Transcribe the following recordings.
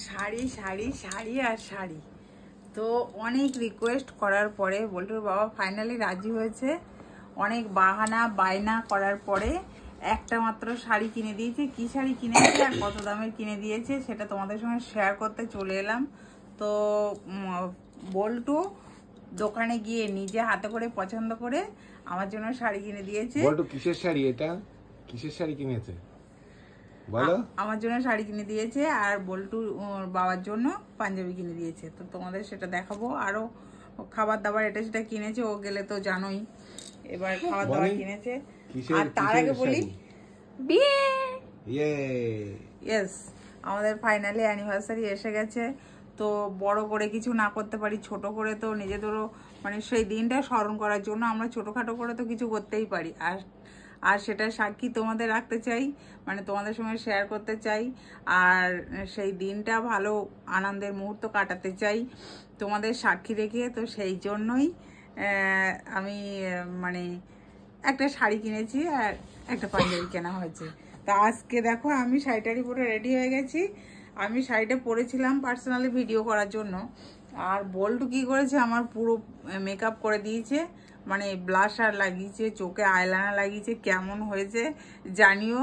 শাড়ি শাড়ি শাড়ি আর শাড়ি। তো অনেক রিকোয়েস্ট করার পরে বল্টুর বাবা ফাইনালি রাজি হয়েছে। অনেক বাহানা বায়না করার পরে একটা মাত্র শাড়ি কিনে দিয়েছে। কি শাড়ি কিনেছে আর কত দামের কিনে দিয়েছে সেটা তোমাদের সঙ্গে শেয়ার করতে চলে এলাম। তো বল্টু দোকানে গিয়ে নিজে হাতে করে পছন্দ করে আমার জন্য শাড়ি কিনে দিয়েছে। বল্টু কিসের শাড়ি এটা? কিসের শাড়ি কিনেছে বলো? আমার জন্য শাড়ি কিনে দিয়েছে আর বল্টু বাবার জন্য পাঞ্জাবি কিনে দিয়েছে। তো তোমাদের সেটা দেখাবো। আরো খাবার দাবার এটা সেটা কিনেছে, ও গেলে তো জানোই। এবার খাবার দাবার কিনেছে। আর তার আগে বলি বিয়ে, ইয়েস, আমাদের ফাইনালি অ্যানিভার্সারি এসে গেছে। তো বড় করে কিছু না করতে পারি, ছোট করে তো নিজেদেরও মানে সেই দিনটা স্মরণ করার জন্য আমরা ছোটোখাটো করে তো কিছু করতেই পারি। আর সেটা সাক্ষী তোমাদের রাখতে চাই, মানে তোমাদের সঙ্গে শেয়ার করতে চাই। আর সেই দিনটা ভালো আনন্দের মুহূর্ত কাটাতে চাই তোমাদের সাক্ষী রেখে। তো সেই জন্যই আমি মানে একটা শাড়ি কিনেছি আর একটা পাঞ্জাবি কেনা হয়েছে। তা আজকে দেখো আমি শাড়িটারি পরে রেডি হয়ে গেছি। আমি শাড়িটা পরেছিলাম পার্সোনালি ভিডিও করার জন্য। আর বল্টু কি করেছে, আমার পুরো মেকআপ করে দিয়েছে, মানে ব্লাশার লাগিয়েছে, চোখে আইলাইনার লাগিয়েছে। কেমন হয়েছে জানিও।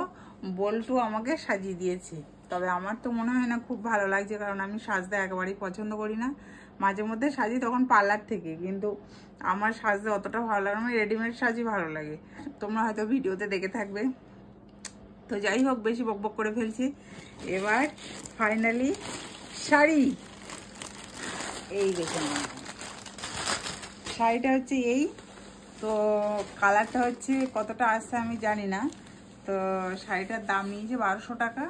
বল্টু আমাকে সাজিয়ে দিয়েছে। তবে আমার তো মনে হয় না খুব ভালো লাগছে, কারণ আমি সাজতে একেবারেই পছন্দ করি না। মাঝে মধ্যে সাজি তখন পার্লার থেকে, কিন্তু আমার সাজতে অতটা ভালো লাগে না। আমি রেডিমেড সাজি ভালো লাগে, তোমরা হয়তো ভিডিওতে দেখে থাকবে। তো যাই হোক, বেশি বকবক করে ফেলছি। এবার ফাইনালি শাড়ি এই দেখুন, শাড়িটা হচ্ছে এই। তো কালারটা হচ্ছে কতটা আসছে আমি জানি না। তো শাড়িটার দাম নিয়েছে 1200 টাকা।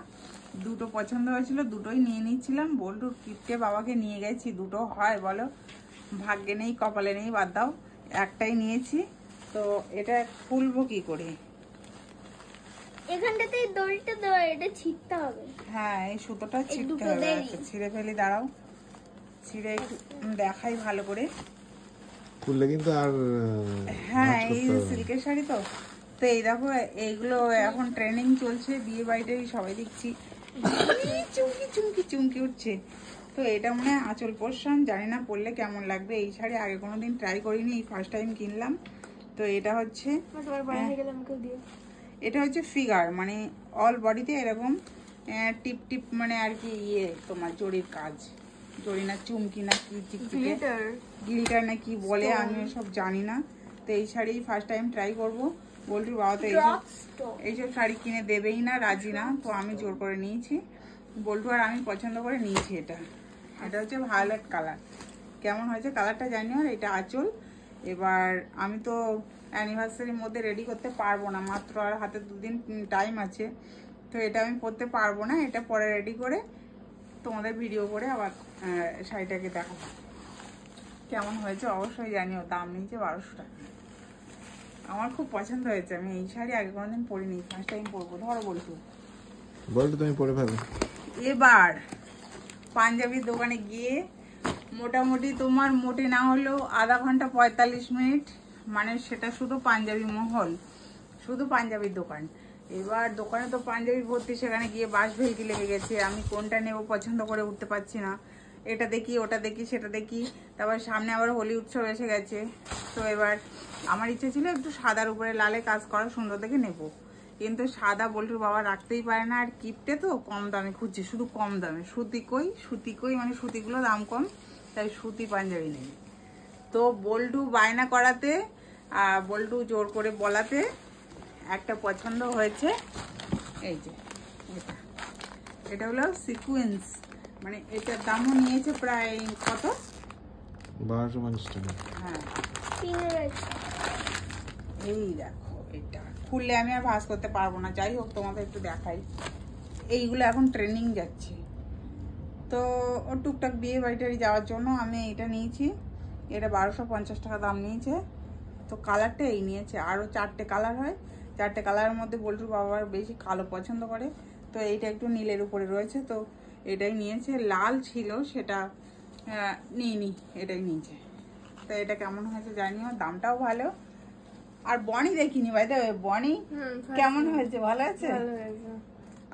দুটো পছন্দ হয়েছিল, দুটোই নিয়ে নিচ্ছিলাম। বল্টুর কিপটে বাবাকে নিয়ে গেছি। দুটো হয় বলো, ভাগ্যে নেই কপালে নেই, বাদ দাও, একটাই নিয়েছি। তো এটা খুলবো কি করে? এখানটাতে দড়িটা দেওয়া, এটা ছিঁড়তে হবে। হ্যাঁ, এই সুতোটা ছিঁড়তে হবে। ছিঁড়ে ফেলি, দাঁড়াও, ছিঁড়ে একটু দেখাই ভালো করে। খুললে কিন্তু আর হ্যাঁ, এই সিল্কের শাড়ি তো। তো এই দেখো, এইগুলো এখন ট্রেনিং চলছে বিয়ে বাড়িটাই, সবাই দেখছি চুমকি চুমকি চুমকি উঠছে। তো এটা মনে হয় আঁচল পোষণ, জানি না পরলে কেমন লাগবে। এই শাড়ি আগে কোনোদিন ট্রাই করিনি, এই ফার্স্ট টাইম কিনলাম। তো এটা হচ্ছে ফিগার, মানে অল বডিতে এরকম টিপ টিপ, মানে আর কি তোমার জরির কাজ, জরি না চুমকি না কি গ্লিটার না কি বলে, আমি সব জানি না। তো এই শাড়ি ফার্স্ট টাইম ট্রাই করবো। বল্টুর বাবা তো এইসব শাড়ি কিনে দেবেই না, রাজি না। তো আমি জোর করে নিয়েছি, বল্টু আর আমি পছন্দ করে নিয়েছি। এটা হচ্ছে ভায়োলেট কালার। কেমন হয়েছে কালারটা জানিও। আর এটা আঁচল। এবার আমি তো অ্যানিভার্সারির মধ্যে রেডি করতে পারবো না, মাত্র আর হাতে 2 দিন টাইম আছে। তো এটা আমি পরতে পারবো না, এটা পরে রেডি করে তোমাদের ভিডিও করে আবার শাড়িটাকে দেখাবো কেমন হয়েছে। অবশ্যই জানিও। দাম নিয়েছে 1200 টাকা। আমার খুব পছন্দ হয়েছে। আমি এই শাড়ি আগে কোনোদিন পরিনি, ফার্স্ট টাইম পরবো। ধরো বলতো তুমি পরে ফেলো। এবার পাঞ্জাবির দোকানে গিয়ে মোটামুটি তোমার মোটে না হলেও আধা ঘন্টা 45 মিনিট, মানে সেটা শুধু পাঞ্জাবি মহল, শুধু পাঞ্জাবির দোকান। এবার দোকানে তো পাঞ্জাবি ভর্তি, সেখানে গিয়ে বাস ভেইটি লেগে গেছে। আমি কোনটা নেব পছন্দ করে উঠতে পারছি না। এটা দেখি, ওটা দেখি, সেটা দেখি। তারপর সামনে আবার হোলি উৎসব এসে গেছে। তো এবার আমার ইচ্ছে ছিল একটু সাদার উপরে লালে কাজ করা, সুন্দর দেখে নেব। কিন্তু সাদা বল্টুর বাবা রাখতেই পারে না। আর কিপটে তো কম দামে খুঁজছে, শুধু কম দামে। সুতি কই, মানে সুতিগুলো দাম কম, তাই সুতি পাঞ্জাবি নেই। তো বল্টু বায়না করাতে, বল্টু জোর করে বলাতে একটা পছন্দ হয়েছে। এই যে এটা হলো সিকুয়েন্স, মানে এটার দামও নিয়েছে প্রায় কত, 1250 টাকা। হ্যাঁ, এই দেখো, এটা খুললে আমি আর ভাঁজ করতে পারবো না। যাই হোক, তোমাদের একটু দেখাই। এইগুলো এখন ট্রেনিং যাচ্ছে, তো টুকটাক বিয়ে বাড়িটারি যাওয়ার জন্য আমি এটা নিয়েছি। এটা 1250 টাকা দাম নিয়েছে। তো কালারটা এই নিয়েছে। আরও 4টে কালার হয়, 4টে কালারের মধ্যে বল্টুর বাবার বেশি কালো পছন্দ করে। তো এইটা একটু নীলের উপরে রয়েছে, তো এটাই নিয়েছে। লাল ছিল, সেটা নিইনি, এটাই নিয়েছে। তো এটা কেমন হয়েছে জানিও। দামটাও ভালো। আর বনি দেখিনি, বাই দ্য ওয়ে, বনি কেমন হয়েছে? ভালো আছে?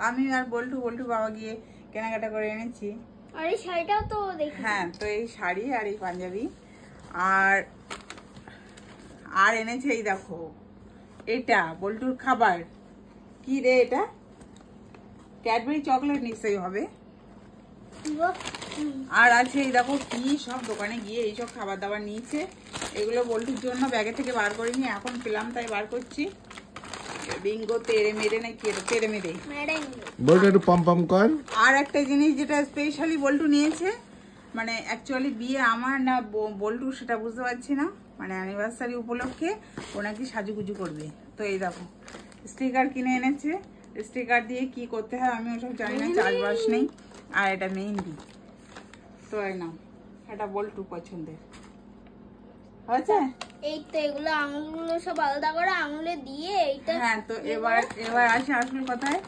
আমি আর বল্টু বাবা গিয়ে কেনাকাটা করে এনেছি। আর এই শাড়িটাও তো দেখি। হ্যাঁ, তো এই শাড়ি আর এই পাঞ্জাবি আর এনেছে এই দেখো এটা বল্টুর খাবার। কি রে এটা? ক্যাডবেরি চকলেট নিশ্চয়ই হবে। আর আছে এই দেখো কি সব দোকানে গিয়ে এইসব খাবার দাবার নিয়েছে। এগুলো বল্টুর জন্য ব্যাগে থেকে বার করিনি, এখন পেলাম তাই বার করছি। বিঙ্গো তেড়ে মেরে না কি তেড়ে মেরে। বলটা একটু পম পম কর। আর একটা জিনিস যেটা স্পেশালি বল্টু নিয়েছে, মানে অ্যাকচুয়ালি বিয়ে আমার না বল্টু সেটা বুঝতে পারছি না, মানে অ্যানিভার্সারি উপলক্ষে ও নাকি সাজুগুজু করবে। তো এই দেখো স্টিকার কিনে এনেছে, স্টিকার দিয়ে কি করতে হয় আমি ওসব জানি না, চাষবাস নেই। আর এটা মেহেন্দি। তো এই নাও, এটা বল্টু পছন্দের হয়েছে। এই তো এগুলো আঙুলগুলো সব আলাদা করে আঙুলে দিয়ে এইটা। হ্যাঁ, তো এবার আসে আসল কথায়।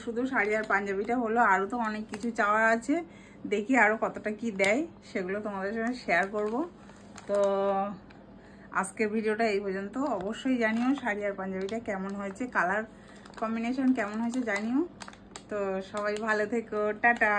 শুধু শাড়ি আর পাঞ্জাবিটা হলো, আরো তো অনেক কিছু চাওয়ার আছে। দেখি আরো কতটা কি দেয়, সেগুলো তোমাদের সঙ্গে শেয়ার করব। তো আজকের ভিডিওটা এই পর্যন্ত। অবশ্যই জানিও শাড়ি আর পাঞ্জাবিটা কেমন হয়েছে, কালার কম্বিনেশন কেমন হয়েছে জানিও। তো সবাই ভালো থেকো, টাটা।